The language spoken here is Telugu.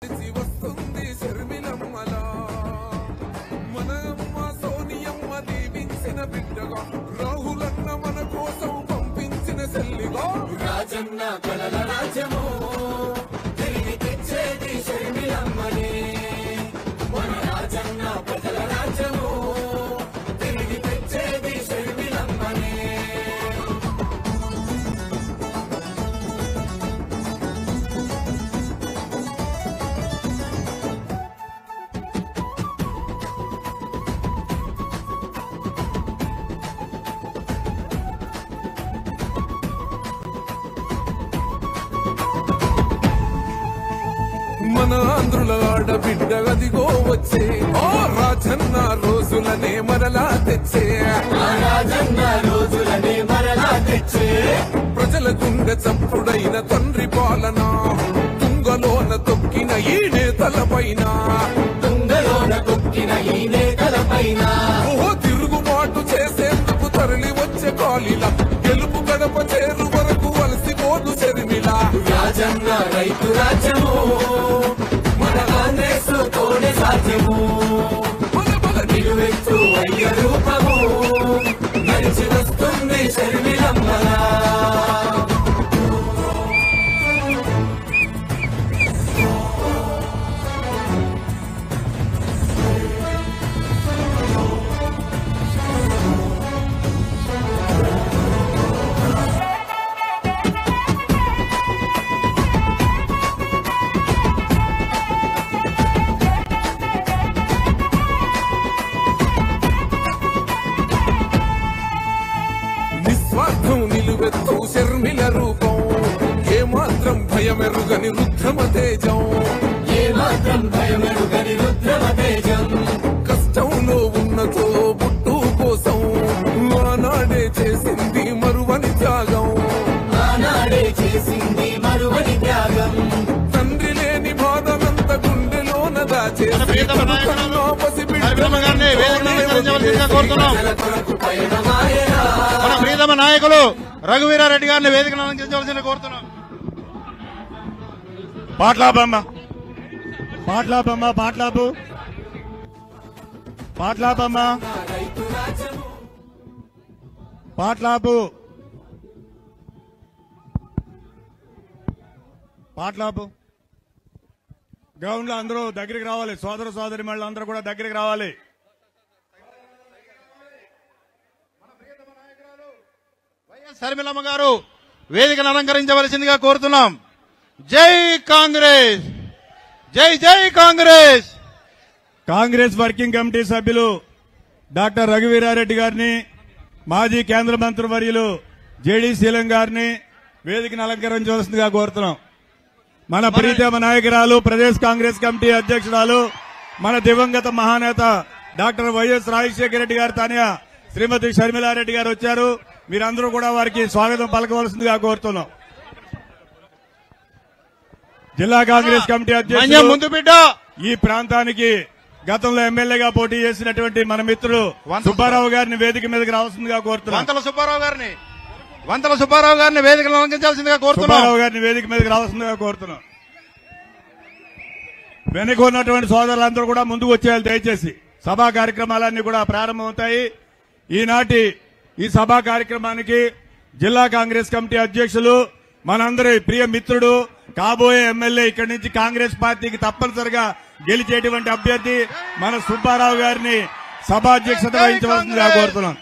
వస్తుంది శర్మిలమ్మలా మన అమ్మ సోనియమ్మ దీవించిన బిడ్డగా రాహులన్న మన కోసం పంపించిన సెల్లిగా రాజన్న కలల రాజ్యము తిరిగి తెచ్చేది శర్మిలమ్మనే మన రాజన్న ప్రజల రాజ్యము తిరిగి తెచ్చేది శర్మిలమ్మనే మన ఆంధ్రుల ఆడబిడ్డ అదిగో వచ్చే ఓ రాజన్న రోజులనే మరలా తెచ్చే ప్రజల గుండె చప్పుడైన తండ్రి పాలన తుంగలోన తొక్కిన ఈ నేతల పైన ఓ తిరుగుబాటు చేసేందుకు తరలి వచ్చే కాలిలా గెలుపు గడప చేరు వరకు వలసిపోదు శర్మిల రాజన్న రైతు రాజ్యము మన కాంగ్రెస్ తోనే సాధ్యము మన నిలువెత్తు వైద్య రూపము నడిచి వస్తుంది శర్మిలమ్మలా నిలువెత్తు శర్మిల రూపం ఏమాత్రం భయమెరుగని రుద్రమ తేజం కష్టంలో ఉన్నతో పుట్టు కోసం ఆనాడే చేసింది మరువని త్యాగం తండ్రి లేని బాధనంత గుండెలోన దాచేసి మన ప్రియతమ నాయకులు రఘువీరారెడ్డి గారిని వేదికను అలంకరించవలసిన కోరుతున్నాం. పాట్లాపు గ్రౌండ్ లో అందరూ దగ్గరికి రావాలి. సోదర సోదరి మళ్ళీ అందరూ కూడా దగ్గరికి రావాలి. శర్మిలమ్మ గారు వేదికను అలంకరించవలసిందిగా కోరుతున్నాం. జై కాంగ్రెస్, జై జై కాంగ్రెస్. కాంగ్రెస్ వర్కింగ్ కమిటీ సభ్యులు డాక్టర్ రఘువీరారెడ్డి గారిని, మాజీ కేంద్ర మంత్రి వర్యులు జేడీ శీలం గారిని వేదికను అలంకరించవలసిందిగా కోరుతున్నాం. మన ప్రీతమ నాయకురాలు, ప్రదేశ్ కాంగ్రెస్ కమిటీ అధ్యక్షురాలు, మన దివంగత మహానేత డాక్టర్ వైఎస్ రాజశేఖర రెడ్డి గారి తనయ శ్రీమతి షర్మిలారెడ్డి గారు వచ్చారు. మీరందరూ కూడా వారికి స్వాగతం పలకవలసిందిగా కోరుతున్నాం. జిల్లా కాంగ్రెస్ కమిటీ అధ్యక్షుడు, ఈ ప్రాంతానికి గతంలో ఎమ్మెల్యేగా పోటీ చేసినటువంటి మన మిత్రులు సుబ్బారావు గారిని వేదిక మీదకి రావాల్సిందిగా కోరుతున్నాం. వంతల సుబ్బారావు గారిని వేదికను అలంకరించాల్సిందిగా కోరుతున్నాం. సుబ్బారావు గారిని వేదిక మీదకి రావాల్సిందిగా కోరుతున్నాం. వెనుక ఉన్నటువంటి సోదరులందరూ కూడా ముందుకు వచ్చేయాలి. దయచేసి సభా కార్యక్రమాలన్నీ కూడా ప్రారంభమవుతాయి. ఈనాటి ఈ సభా కార్యక్రమానికి జిల్లా కాంగ్రెస్ కమిటీ అధ్యక్షులు, మనందరి ప్రియ మిత్రుడు, కాబోయే ఎమ్మెల్యే, ఇక్కడి నుంచి కాంగ్రెస్ పార్టీకి తప్పనిసరిగా గెలిచేటువంటి అభ్యర్థి మన సుబ్బారావు గారిని సభాధ్యక్షత వహించవలసిందిగా కోరుతున్నాం.